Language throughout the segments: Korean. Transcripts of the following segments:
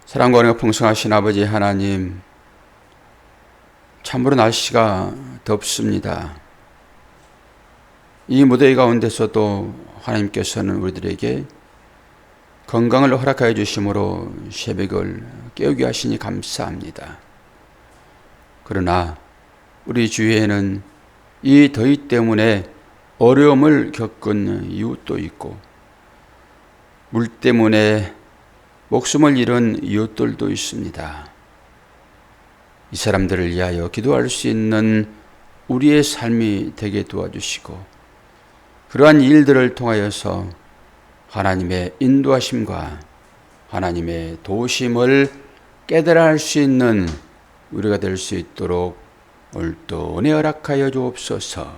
사랑과 은혜가 풍성하신 아버지 하나님, 참으로 날씨가 덥습니다. 이 무더위 가운데서도 하나님께서는 우리들에게 건강을 허락하여 주심으로 새벽을 깨우게 하시니 감사합니다. 그러나 우리 주위에는 이 더위 때문에 어려움을 겪은 이웃도 있고, 물 때문에 목숨을 잃은 이웃들도 있습니다. 이 사람들을 위하여 기도할 수 있는 우리의 삶이 되게 도와주시고, 그러한 일들을 통하여서 하나님의 인도하심과 하나님의 도우심을 깨달아 할 수 있는 우리가 될 수 있도록 오늘도 은혜 허락하여 주옵소서.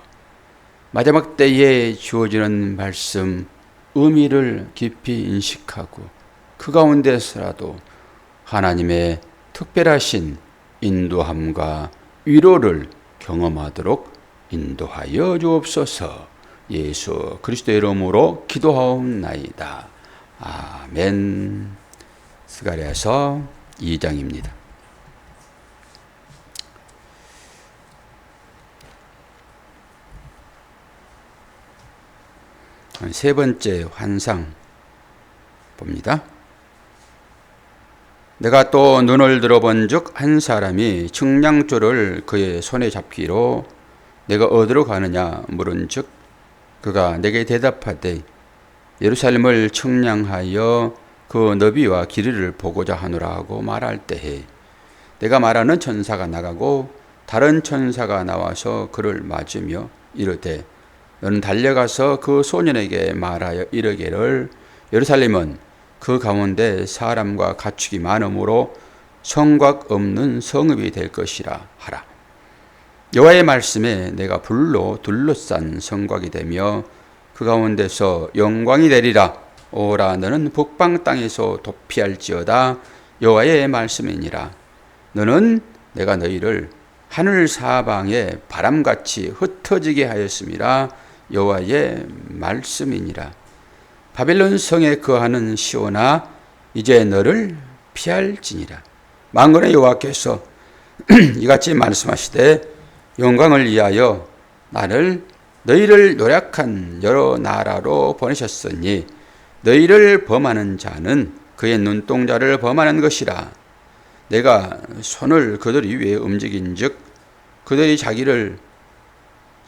마지막 때에 주어지는 말씀 의미를 깊이 인식하고 그 가운데서라도 하나님의 특별하신 인도함과 위로를 경험하도록 인도하여 주옵소서. 예수 그리스도의 이름으로 기도하옵나이다. 아멘. 스가랴서 2장입니다. 세 번째 환상 봅니다. 내가 또 눈을 들어본즉 한 사람이 측량줄을 그의 손에 잡기로 내가 어디로 가느냐 물은즉 그가 내게 대답하되 예루살렘을 측량하여 그 너비와 길이를 보고자 하노라 하고 말할 때에 내가 말하는 천사가 나가고 다른 천사가 나와서 그를 맞으며 이르되 너는 달려가서 그 소년에게 말하여 이르기를 예루살렘은 그 가운데 사람과 가축이 많으므로 성곽 없는 성읍이 될 것이라 하라. 여호와의 말씀에 내가 불로 둘러싼 성곽이 되며 그 가운데서 영광이 되리라. 오라 너는 북방 땅에서 도피할지어다. 여호와의 말씀이니라. 너는 내가 너희를 하늘 사방에 바람같이 흩어지게 하였음이라. 여호와의 말씀이니라. 바벨론 성에 거하는 시온아 이제 너를 피할지니라. 만군의 여호와께서 이같이 말씀하시되 영광을 위하여 나를 너희를 노략한 여러 나라로 보내셨으니 너희를 범하는 자는 그의 눈동자를 범하는 것이라. 내가 손을 그들 위에 움직인즉 그들이 자기를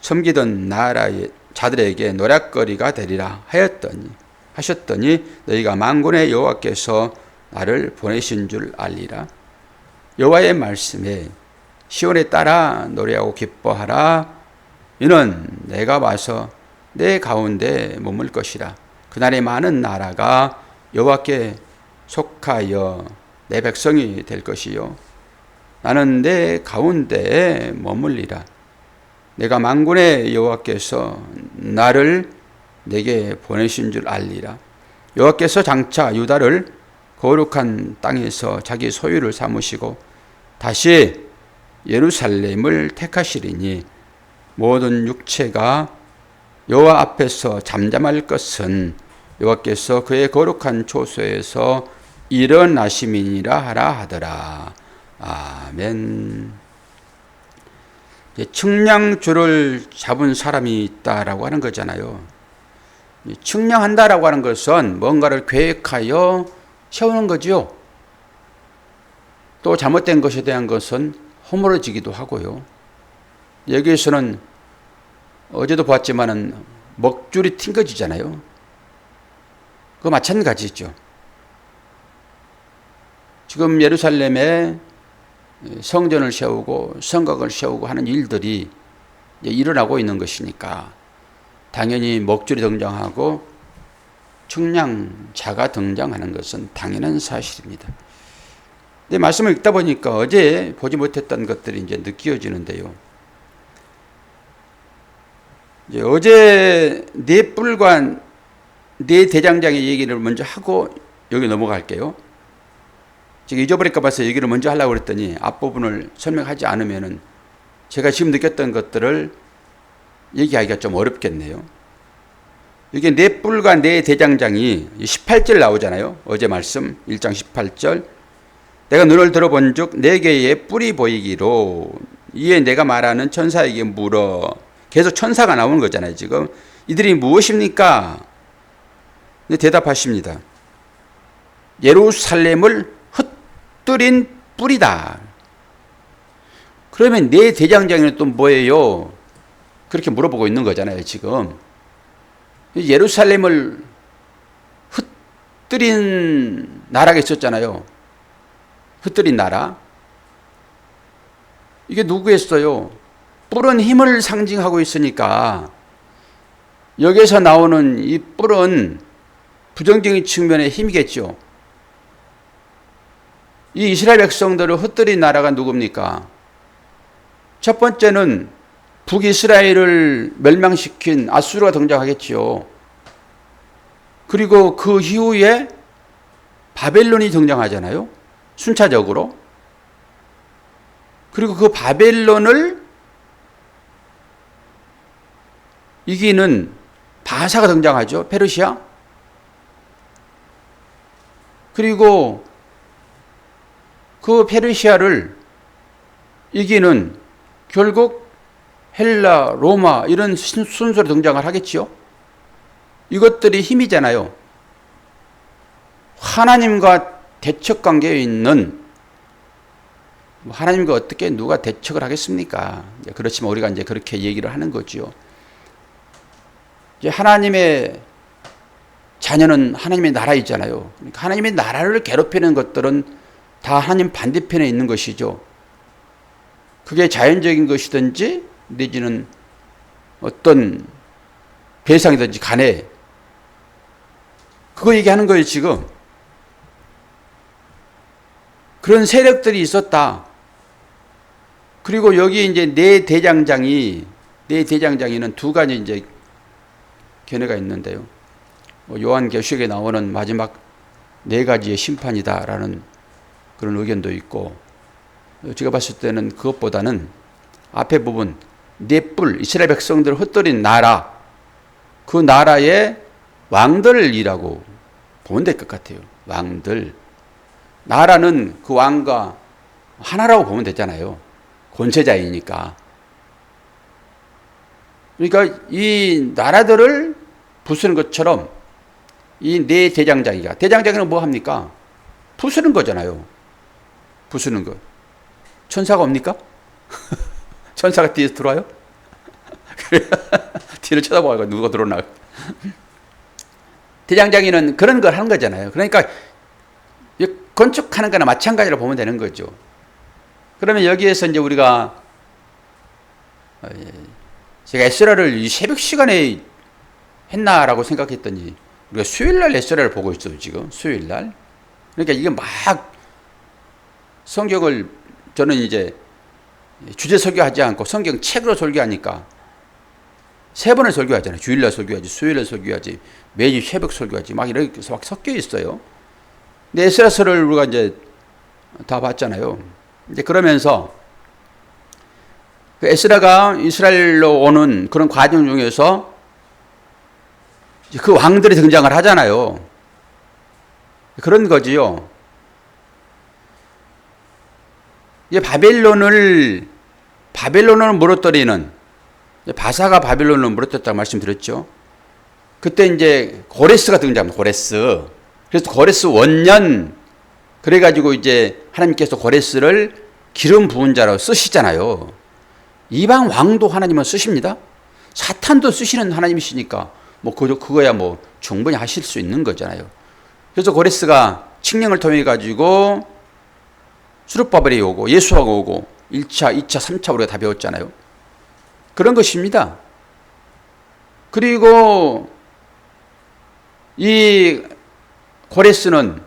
섬기던 나라의 자들에게 노략거리가 되리라 하셨더니 너희가 만군의 여호와께서 나를 보내신 줄 알리라. 여호와의 말씀에 시온에 따라 노래하고 기뻐하라. 이는 내가 와서 내 가운데 머물 것이라. 그날에 많은 나라가 여호와께 속하여 내 백성이 될 것이요 나는 내 가운데에 머물리라. 내가 만군의 여호와께서 나를 내게 보내신 줄 알리라. 여호와께서 장차 유다를 거룩한 땅에서 자기 소유를 삼으시고 다시 예루살렘을 택하시리니 모든 육체가 여호와 앞에서 잠잠할 것은 여호와께서 그의 거룩한 초소에서 일어나심이니라 하라 하더라. 아멘. 측량줄을 잡은 사람이 있다라고 하는 거잖아요. 측량한다라고 하는 것은 뭔가를 계획하여 세우는 거죠. 또 잘못된 것에 대한 것은 허물어지기도 하고요. 여기에서는 어제도 보았지만은 먹줄이 튕겨지잖아요. 그거 마찬가지죠. 지금 예루살렘에 성전을 세우고 성곽을 세우고 하는 일들이 일어나고 있는 것이니까 당연히 먹줄이 등장하고 측량자가 등장하는 것은 당연한 사실입니다. 근데 말씀을 읽다 보니까 어제 보지 못했던 것들이 이제 느껴지는데요. 이제 어제 네 뿔과 네 대장장의 얘기를 먼저 하고 여기 넘어갈게요. 지금 잊어버릴까 봐서 얘기를 먼저 하려고 그랬더니 앞부분을 설명하지 않으면은 제가 지금 느꼈던 것들을 얘기하기가 좀 어렵겠네요. 이게 네 뿔과 네 대장장이 18절 나오잖아요. 어제 말씀 1장 18절. 내가 눈을 들어본즉 네개의 뿔이 보이기로 이에 내가 말하는 천사에게 물어. 계속 천사가 나오는 거잖아요. 지금 이들이 무엇입니까? 대답하십니다. 예루살렘을 흩뜨린 뿔이다. 그러면 네 대장장이는 또 뭐예요? 그렇게 물어보고 있는 거잖아요. 지금 예루살렘을 흩뜨린 나라가 있었잖아요. 흩뜨린 나라. 이게 누구였어요? 뿔은 힘을 상징하고 있으니까 여기서 나오는 이 뿔은 부정적인 측면의 힘이겠죠. 이 이스라엘 백성들을 흩뜨린 나라가 누굽니까? 첫 번째는 북이스라엘을 멸망시킨 아수르가 등장하겠지요. 그리고 그 이후에 바벨론이 등장하잖아요. 순차적으로. 그리고 그 바벨론을 이기는 바사가 등장하죠. 페르시아. 그리고 그 페르시아를 이기는 결국 헬라, 로마 이런 순서로 등장을 하겠지요. 이것들이 힘이잖아요. 하나님과 대척 관계에 있는, 하나님과 어떻게 누가 대척을 하겠습니까? 그렇지만 우리가 이제 그렇게 얘기를 하는 거죠. 이제 하나님의 자녀는 하나님의 나라에 있잖아요. 그러니까 하나님의 나라를 괴롭히는 것들은 다 하나님 반대편에 있는 것이죠. 그게 자연적인 것이든지 내지는 어떤 배상이든지 간에 그거 얘기하는 거예요. 지금 그런 세력들이 있었다. 그리고 여기 이제 네 대장장이는 두 가지 이제 견해가 있는데요. 요한계시록에 나오는 마지막 네 가지의 심판이다라는 그런 의견도 있고, 제가 봤을 때는 그것보다는 앞에 부분 네 뿔, 이스라엘 백성들을 흩뜨린 나라, 그 나라의 왕들이라고 보면 될 것 같아요. 왕들. 나라는 그 왕과 하나라고 보면 되잖아요. 권세자이니까. 그러니까 이 나라들을 부수는 것처럼 이 네 대장장이는 뭐 합니까? 부수는 거잖아요. 부수는 거. 천사가 옵니까? 천사가 뒤에서 들어와요? 뒤를 쳐다보고 누가 들어오나. 대장장이는 그런 걸 하는 거잖아요. 그러니까 건축하는 거나 마찬가지로 보면 되는 거죠. 그러면 여기에서 이제 우리가 제가 에스라를 이 새벽 시간에 했나라고 생각했더니 우리가 수요일날 에스라를 보고 있어요. 지금 수요일날. 그러니까 이게 막 성경을 저는 이제 주제 설교하지 않고 성경 책으로 설교하니까 세 번을 설교하잖아요. 주일날 설교하지, 수요일날 설교하지, 매주 새벽 설교하지, 막 이렇게 막 섞여 있어요. 근데 에스라서를 우리가 이제 다 봤잖아요. 이제 그러면서 그 에스라가 이스라엘로 오는 그런 과정 중에서 그 왕들이 등장을 하잖아요. 그런 거지요. 이제 바벨론을 무너뜨리는, 바사가 바벨론을 무너뜨렸다고 말씀드렸죠. 그때 이제 고레스가 등장합니다. 고레스. 그래서 고레스 원년, 그래가지고 이제 하나님께서 고레스를 기름 부은 자로 쓰시잖아요. 이방 왕도 하나님은 쓰십니다. 사탄도 쓰시는 하나님이시니까 뭐 그거야 뭐 충분히 하실 수 있는 거잖아요. 그래서 고레스가 칙령을 통해 가지고 수르바벨이 오고 예수아가 오고 1차, 2차, 3차 우리가 다 배웠잖아요. 그런 것입니다. 그리고 이 고레스는,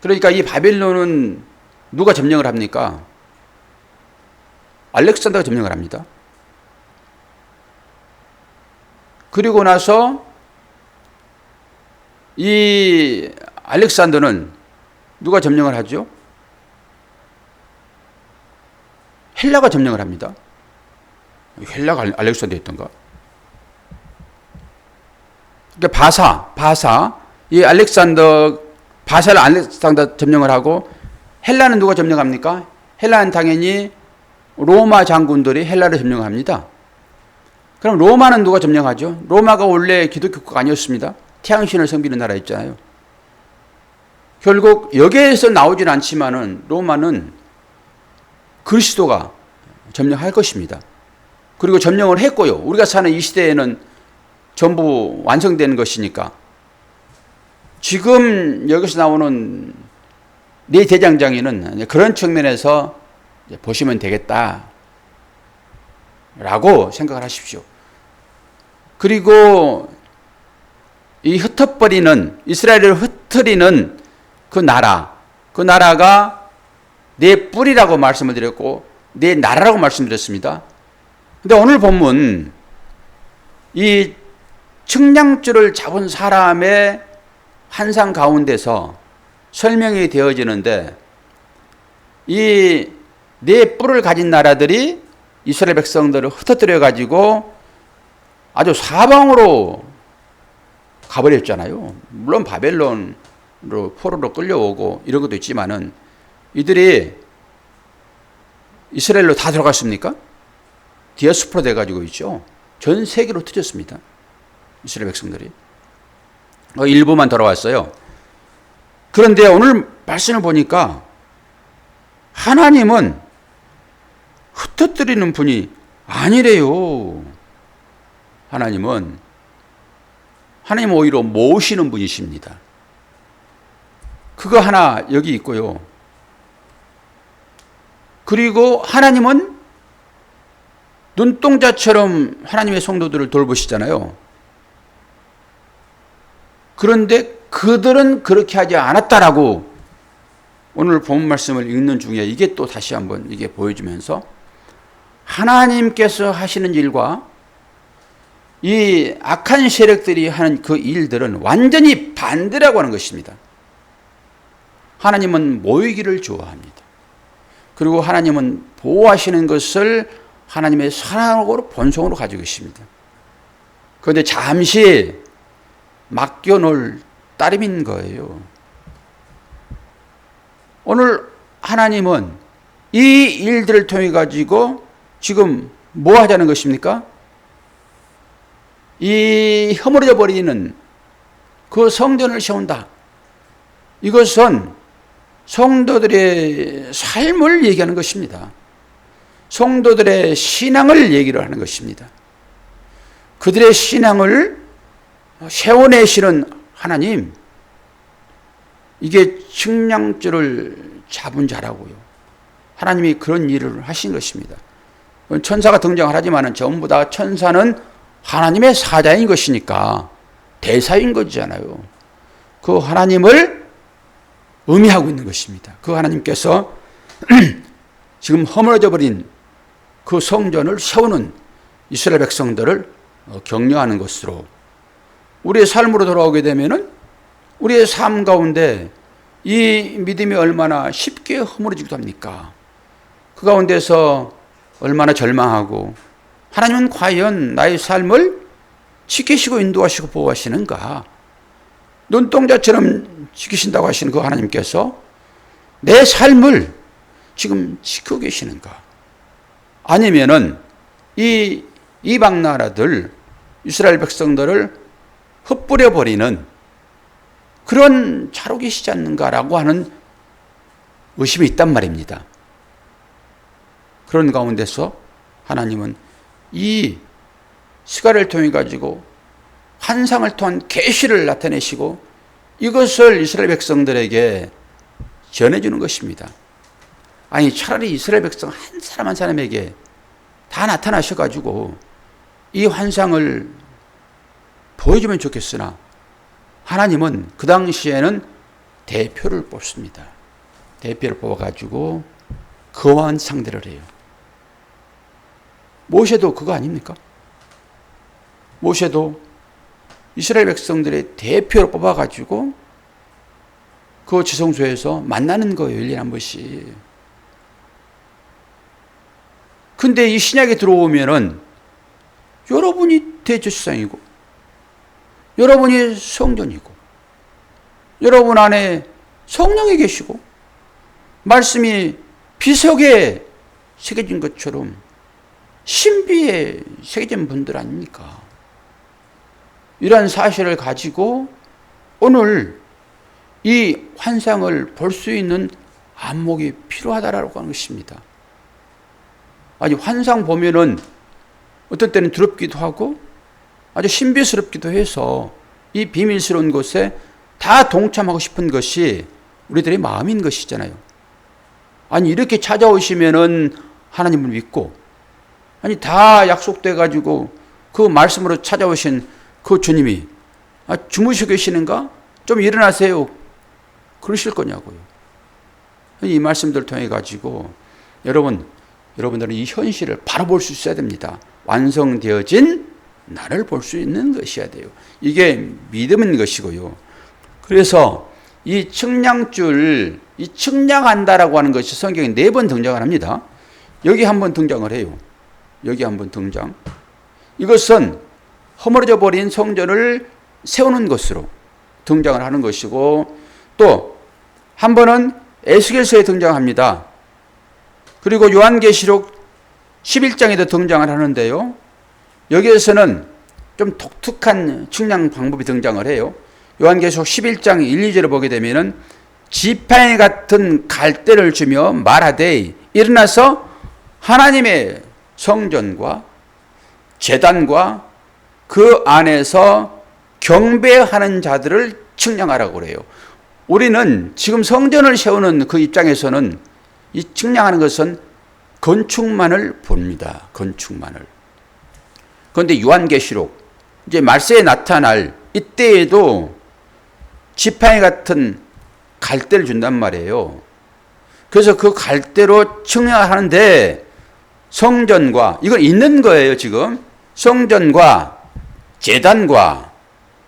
그러니까 이 바벨론은 누가 점령을 합니까? 알렉산더가 점령을 합니다. 그리고 나서 이 알렉산더는 누가 점령을 하죠? 헬라가 점령을 합니다. 헬라가 알렉산더였던가? 그러니까 바사, 이 알렉산더가 바사를 알렉산더 점령을 하고 헬라는 누가 점령합니까? 헬라는 당연히 로마 장군들이 헬라를 점령합니다. 그럼 로마는 누가 점령하죠? 로마가 원래 기독교국가 아니었습니다. 태양신을 섬기는 나라였잖아요. 결국 여기에서 나오진 않지만은 로마는 그리스도가 점령할 것입니다. 그리고 점령을 했고요. 우리가 사는 이 시대에는 전부 완성되는 것이니까 지금 여기서 나오는 네 대장장이는 그런 측면에서 보시면 되겠다라고 생각을 하십시오. 그리고 이 흩어버리는 이스라엘을 흩트리는 그 나라가 내 뿌리라고 말씀을 드렸고 내 나라라고 말씀드렸습니다. 근데 오늘 본문 이 측량줄을 잡은 사람의 환상 가운데서 설명이 되어지는데 이 네 뿔을 가진 나라들이 이스라엘 백성들을 흩어뜨려 가지고 아주 사방으로 가버렸잖아요. 물론 바벨론으로 포로로 끌려오고 이런 것도 있지만은 이들이 이스라엘로 다 들어갔습니까? 디아스포라 돼가지고 있죠. 전 세계로 흩어졌습니다. 이스라엘 백성들이. 일부만 돌아왔어요. 그런데 오늘 말씀을 보니까 하나님은 흩어뜨리는 분이 아니래요. 하나님은 오히려 모으시는 분이십니다. 그거 하나 여기 있고요. 그리고 하나님은 눈동자처럼 하나님의 성도들을 돌보시잖아요. 그런데 그들은 그렇게 하지 않았다라고 오늘 본 말씀을 읽는 중에 이게 또 다시 한번 이게 보여주면서 하나님께서 하시는 일과 이 악한 세력들이 하는 그 일들은 완전히 반대라고 하는 것입니다. 하나님은 모이기를 좋아합니다. 그리고 하나님은 보호하시는 것을 하나님의 사랑으로 본성으로 가지고 계십니다. 그런데 잠시 맡겨놓을 따름인 거예요. 오늘 하나님은 이 일들을 통해 가지고 지금 뭐 하자는 것입니까? 이 허물어져 버리는 그 성전을 세운다. 이것은 성도들의 삶을 얘기하는 것입니다. 성도들의 신앙을 얘기를 하는 것입니다. 그들의 신앙을 세워내시는 하나님, 이게 측량줄을 잡은 자라고요. 하나님이 그런 일을 하신 것입니다. 천사가 등장을 하지만 전부 다 천사는 하나님의 사자인 것이니까 대사인 거잖아요. 그 하나님을 의미하고 있는 것입니다. 그 하나님께서 지금 허물어져 버린 그 성전을 세우는 이스라엘 백성들을 격려하는 것으로 우리의 삶으로 돌아오게 되면은 우리의 삶 가운데 이 믿음이 얼마나 쉽게 허물어지기도 합니까? 그 가운데서 얼마나 절망하고 하나님은 과연 나의 삶을 지키시고 인도하시고 보호하시는가? 눈동자처럼 지키신다고 하시는 그 하나님께서 내 삶을 지금 지키고 계시는가? 아니면은 이 이방 나라들 이스라엘 백성들을 흩뿌려 버리는 그런 자로 계시지 않는가라고 하는 의심이 있단 말입니다. 그런 가운데서 하나님은 이 스가랴를 통해 가지고 환상을 통한 계시를 나타내시고 이것을 이스라엘 백성들에게 전해주는 것입니다. 아니 차라리 이스라엘 백성 한 사람 한 사람에게 다 나타나셔가지고 이 환상을 보여주면 좋겠으나 하나님은 그 당시에는 대표를 뽑습니다. 대표를 뽑아가지고 그와 상대를 해요. 모세도 그거 아닙니까? 모세도 이스라엘 백성들의 대표를 뽑아가지고 그 지성소에서 만나는 거예요. 1년에 한 번씩. 근데 이 신약에 들어오면은 여러분이 대제사장이고 여러분이 성전이고 여러분 안에 성령이 계시고 말씀이 비석에 새겨진 것처럼 신비에 새겨진 분들 아닙니까? 이러한 사실을 가지고 오늘 이 환상을 볼 수 있는 안목이 필요하다라고 하는 것입니다. 아니, 환상 보면은 어떤 때는 두렵기도 하고 아주 신비스럽기도 해서 이 비밀스러운 곳에 다 동참하고 싶은 것이 우리들의 마음인 것이잖아요. 아니, 이렇게 찾아오시면은 하나님을 믿고, 아니, 다 약속돼 가지고 그 말씀으로 찾아오신 그 주님이 주무시고 계시는가? 좀 일어나세요. 그러실 거냐고요. 이 말씀들 통해 가지고 여러분들은 이 현실을 바로 볼 수 있어야 됩니다. 완성되어진 나를 볼 수 있는 것이어야 돼요. 이게 믿음인 것이고요. 그래서 이 측량줄, 이 측량한다라고 하는 것이 성경에 4번 등장을 합니다. 여기 한번 등장을 해요. 여기 한번 등장. 이것은 허물어져 버린 성전을 세우는 것으로 등장을 하는 것이고, 또 한 번은 에스겔서에 등장합니다. 그리고 요한계시록 11장에도 등장을 하는데요. 여기에서는 좀 독특한 측량 방법이 등장을 해요. 요한계시록 11장 1, 2절을 보게 되면은 지팡이 같은 갈대를 주며 말하되 일어나서 하나님의 성전과 제단과 그 안에서 경배하는 자들을 측량하라고 그래요. 우리는 지금 성전을 세우는 그 입장에서는 이 측량하는 것은 건축만을 봅니다. 건축만을. 그런데 요한계시록 이제 말세에 나타날 이때에도 지팡이 같은 갈대를 준단 말이에요. 그래서 그 갈대로 측량을 하는데 성전과, 이건 있는 거예요, 지금. 성전과 제단과,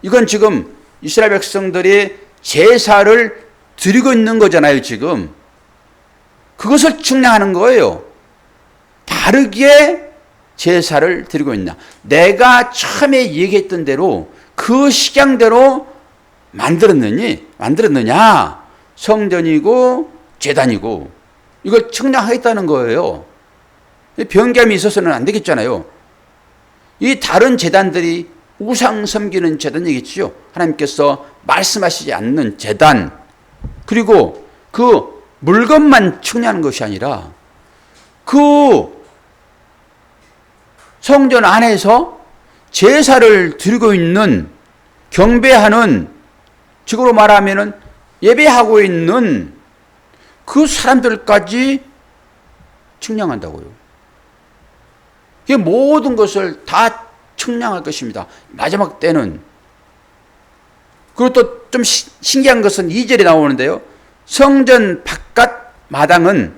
이건 지금 이스라엘 백성들이 제사를 드리고 있는 거잖아요, 지금. 그것을 측량하는 거예요. 바르게 제사를 드리고 있나. 내가 처음에 얘기했던 대로 그 식양대로 만들었느냐. 성전이고 제단이고 이걸 측량하겠다는 거예요. 변경이 있어서는 안 되겠잖아요. 이 다른 제단들이 우상 섬기는 제단이겠죠. 하나님께서 말씀하시지 않는 제단, 그리고 그 물건만 측량하는 것이 아니라 그 성전 안에서 제사를 드리고 있는, 경배하는, 지금으로 말하면은 예배하고 있는 그 사람들까지 측량한다고요. 이 모든 것을 다 측량할 것입니다. 마지막 때는. 그리고 또 좀 신기한 것은 2절에 나오는데요. 성전 바깥 마당은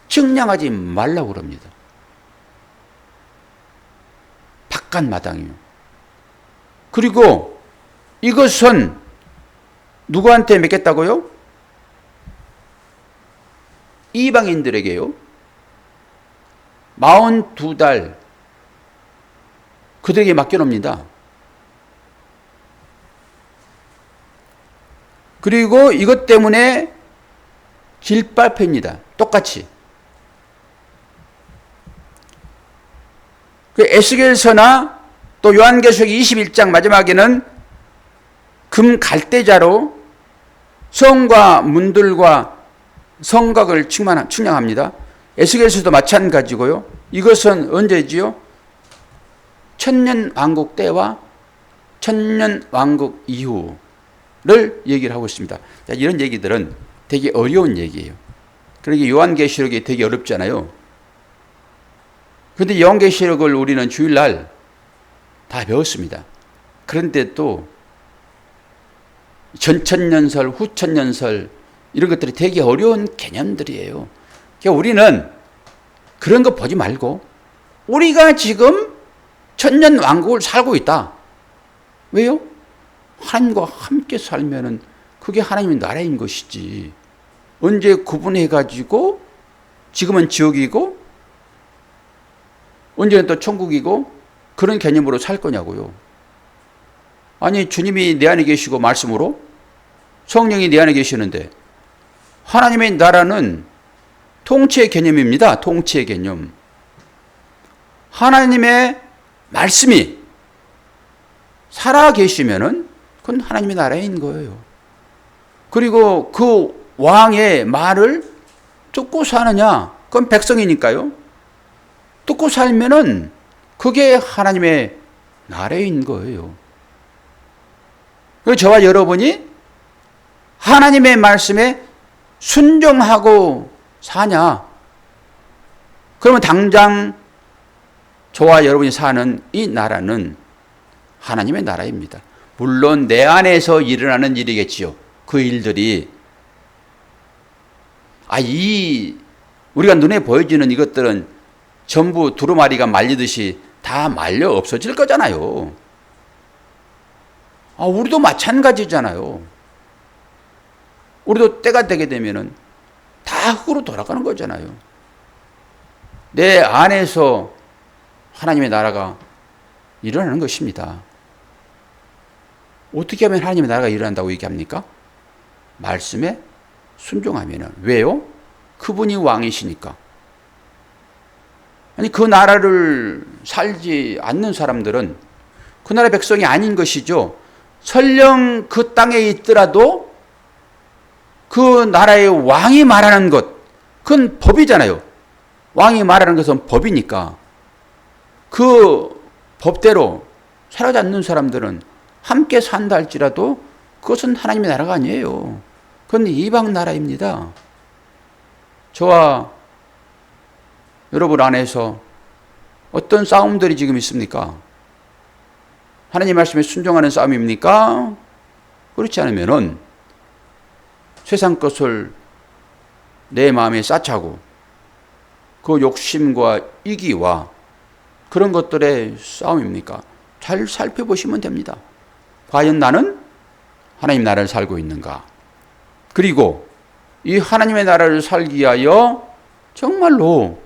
측량하지 말라고 그럽니다. 바깥 마당이요. 그리고 이것은 누구한테 맡겼다고요? 이방인들에게요. 42달 그들에게 맡겨놓습니다. 그리고 이것 때문에 길바패입니다. 똑같이. 그 에스겔서나 또 요한계시록 21장 마지막에는 금 갈대자로 성과 문들과 성곽을 측량합니다. 에스겔서도 마찬가지고요. 이것은 언제지요? 천년 왕국 때와 천년 왕국 이후를 얘기를 하고 있습니다. 자, 이런 얘기들은 되게 어려운 얘기예요. 그러니까 요한계시록이 되게 어렵잖아요. 그런데 요한계시록을 우리는 주일날 다 배웠습니다. 그런데 또 전천년설, 후천년설 이런 것들이 되게 어려운 개념들이에요. 그러니까 우리는 그런 거 보지 말고 우리가 지금 천년 왕국을 살고 있다. 왜요? 하나님과 함께 살면은 그게 하나님의 나라인 것이지. 언제 구분해가지고 지금은 지옥이고 언제는 또 천국이고 그런 개념으로 살 거냐고요. 아니, 주님이 내 안에 계시고 말씀으로 성령이 내 안에 계시는데 하나님의 나라는 통치의 개념입니다. 통치의 개념. 하나님의 말씀이 살아 계시면은 그건 하나님의 나라인 거예요. 그리고 그 왕의 말을 듣고 사느냐? 그건 백성이니까요. 듣고 살면은 그게 하나님의 나라인 거예요. 그리고 저와 여러분이 하나님의 말씀에 순종하고 사냐? 그러면 당장 저와 여러분이 사는 이 나라는 하나님의 나라입니다. 물론 내 안에서 일어나는 일이겠지요. 그 일들이 우리가 눈에 보여지는 이것들은 전부 두루마리가 말리듯이 다 말려 없어질 거잖아요. 우리도 마찬가지잖아요. 우리도 때가 되게 되면은 다 흙으로 돌아가는 거잖아요. 내 안에서 하나님의 나라가 일어나는 것입니다. 어떻게 하면 하나님의 나라가 일어난다고 얘기합니까? 말씀에 순종하면은. 왜요? 그분이 왕이시니까. 아니, 그 나라를 살지 않는 사람들은 그 나라 백성이 아닌 것이죠. 설령 그 땅에 있더라도 그 나라의 왕이 말하는 것, 그건 법이잖아요. 왕이 말하는 것은 법이니까 그 법대로 살아가지 않는 사람들은 함께 산다 할지라도 그것은 하나님의 나라가 아니에요. 그건 이방 나라입니다. 저와 여러분 안에서 어떤 싸움들이 지금 있습니까? 하나님 말씀에 순종하는 싸움입니까? 그렇지 않으면은 세상 것을 내 마음에 쌓자고 그 욕심과 이기와 그런 것들의 싸움입니까? 잘 살펴보시면 됩니다. 과연 나는 하나님 나라를 살고 있는가? 그리고 이 하나님의 나라를 살기 위하여 정말로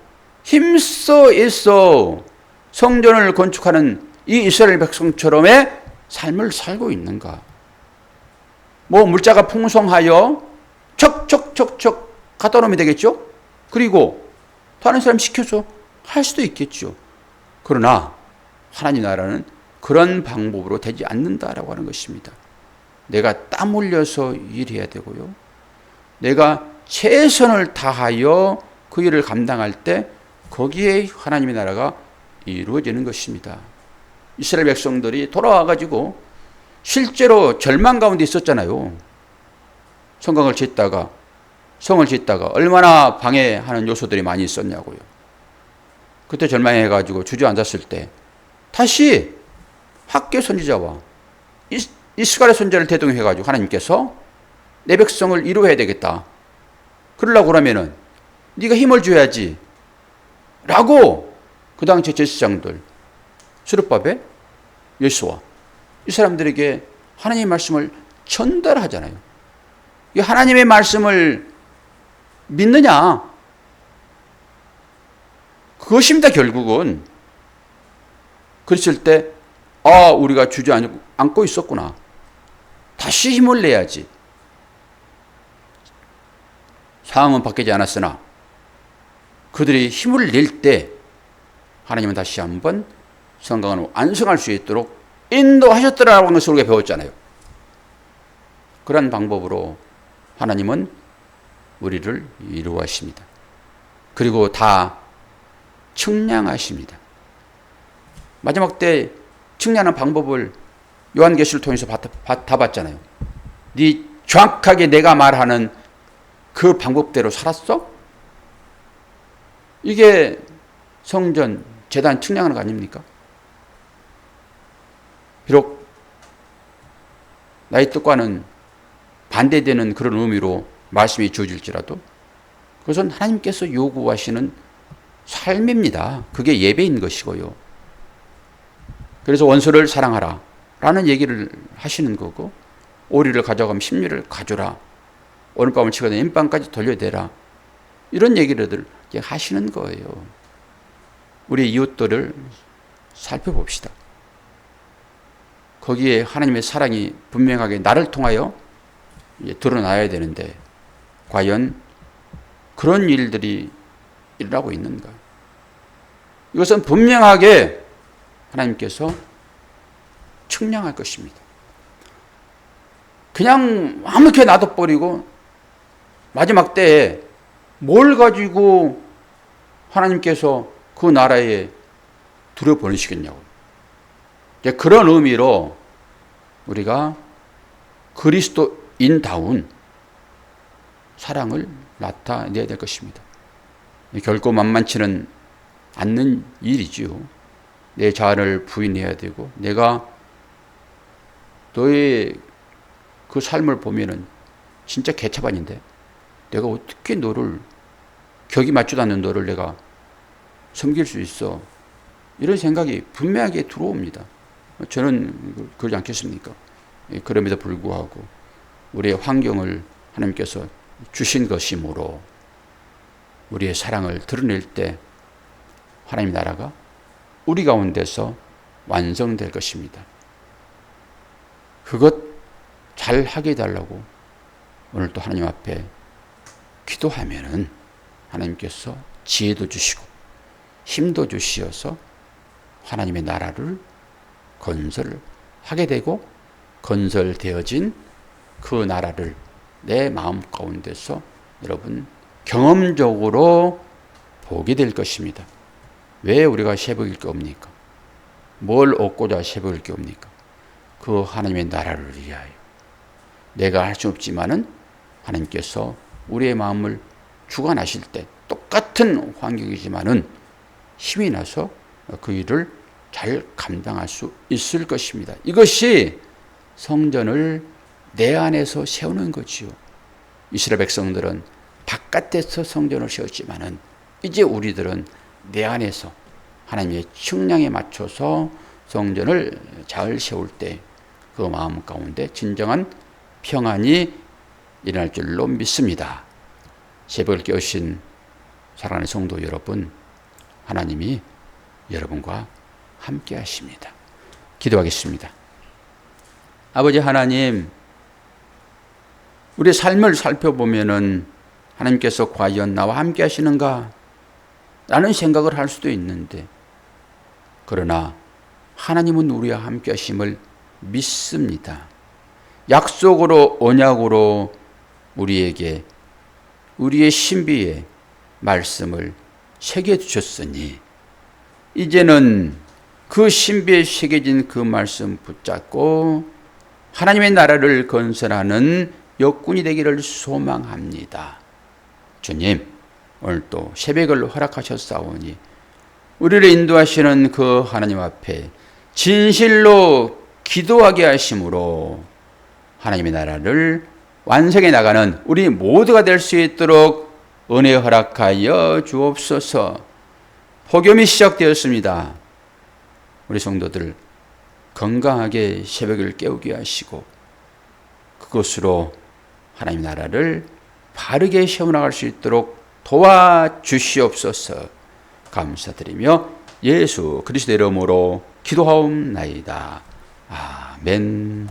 힘써 애써 성전을 건축하는 이 이스라엘 백성처럼의 삶을 살고 있는가? 물자가 풍성하여 척척척척 갖다 놓으면 되겠죠? 그리고 다른 사람 시켜서 할 수도 있겠죠. 그러나 하나님 나라는 그런 방법으로 되지 않는다라고 하는 것입니다. 내가 땀 흘려서 일해야 되고요. 내가 최선을 다하여 그 일을 감당할 때 거기에 하나님의 나라가 이루어지는 것입니다. 이스라엘 백성들이 돌아와가지고 실제로 절망 가운데 있었잖아요. 성을 짓다가 얼마나 방해하는 요소들이 많이 있었냐고요. 그때 절망해가지고 주저앉았을 때 다시 학계 선지자와 이스가랴 선지자를 대동해가지고 하나님께서 내 백성을 이루어야 되겠다. 그러려고 그러면은 네가 힘을 줘야지 라고 그 당시 제사장들 스룹바벨, 여호수아 이 사람들에게 하나님의 말씀을 전달하잖아요. 이 하나님의 말씀을 믿느냐? 그것입니다. 결국은. 그랬을 때 우리가 주저앉고 있었구나. 다시 힘을 내야지. 상황은 바뀌지 않았으나 그들이 힘을 낼 때 하나님은 다시 한번 성강을 완성할 수 있도록 인도하셨더라라고 하는 것을 우리가 배웠잖아요. 그런 방법으로 하나님은 우리를 이루어하십니다. 그리고 다 측량하십니다. 마지막 때 측량하는 방법을 요한계시를 통해서 다 봤잖아요. 네 정확하게 내가 말하는 그 방법대로 살았어? 이게 성전, 제단 측량하는 거 아닙니까? 비록 나의 뜻과는 반대되는 그런 의미로 말씀이 주어질지라도 그것은 하나님께서 요구하시는 삶입니다. 그게 예배인 것이고요. 그래서 원수를 사랑하라 라는 얘기를 하시는 거고, 오리를 가져가면 십리를 가져라, 오늘 밤을 치거든 인밤까지 돌려대라, 이런 얘기를 하시는 거예요. 우리 이웃들을 살펴봅시다. 거기에 하나님의 사랑이 분명하게 나를 통하여 드러나야 되는데 과연 그런 일들이 일어나고 있는가? 이것은 분명하게 하나님께서 측량할 것입니다. 그냥 아무렇게 놔둬버리고 마지막 때에 뭘 가지고 하나님께서 그 나라에 들여보내시겠냐고. 그런 의미로 우리가 그리스도인다운 사랑을 나타내야 될 것입니다. 결코 만만치는 않는 일이지요. 내 자아를 부인해야 되고, 내가 너의 그 삶을 보면은 진짜 개차반인데 내가 어떻게 너를, 격이 맞지도 않는 너를 내가 섬길 수 있어? 이런 생각이 분명하게 들어옵니다. 저는 그러지 않겠습니까? 그럼에도 불구하고 우리의 환경을 하나님께서 주신 것이므로 우리의 사랑을 드러낼 때 하나님 나라가 우리 가운데서 완성될 것입니다. 그것 잘 하게 해달라고 오늘 또 하나님 앞에 기도하면은 하나님께서 지혜도 주시고 힘도 주시어서 하나님의 나라를 건설하게 되고, 건설되어진 그 나라를 내 마음 가운데서 여러분 경험적으로 보게 될 것입니다. 왜 우리가 새벽일 게 옵니까? 뭘 얻고자 새벽일 게 옵니까? 그 하나님의 나라를 위하여. 내가 할 수 없지만은 하나님께서 우리의 마음을 주관하실 때 똑같은 환경이지만은 힘이 나서 그 일을 잘 감당할 수 있을 것입니다. 이것이 성전을 내 안에서 세우는 거지요. 이스라엘 백성들은 바깥에서 성전을 세웠지만은 이제 우리들은 내 안에서 하나님의 측량에 맞춰서 성전을 잘 세울 때 그 마음 가운데 진정한 평안이 일어날 줄로 믿습니다. 새벽을 깨우신 사랑하는 성도 여러분, 하나님이 여러분과 함께 하십니다. 기도하겠습니다. 아버지 하나님, 우리의 삶을 살펴보면은 하나님께서 과연 나와 함께 하시는가? 라는 생각을 할 수도 있는데, 그러나 하나님은 우리와 함께 하심을 믿습니다. 약속으로, 언약으로 우리에게 우리의 신비의 말씀을 새겨주셨으니 이제는 그 신비에 새겨진 그 말씀 붙잡고 하나님의 나라를 건설하는 역군이 되기를 소망합니다. 주님, 오늘 또 새벽을 허락하셨사오니 우리를 인도하시는 그 하나님 앞에 진실로 기도하게 하심으로 하나님의 나라를 완성해 나가는 우리 모두가 될 수 있도록 은혜 허락하여 주옵소서. 폭염이 시작되었습니다. 우리 성도들 건강하게 새벽을 깨우게 하시고 그것으로 하나님 나라를 바르게 세워나갈 수 있도록 도와주시옵소서. 감사드리며 예수 그리스도의 이름으로 기도하옵나이다. 아멘.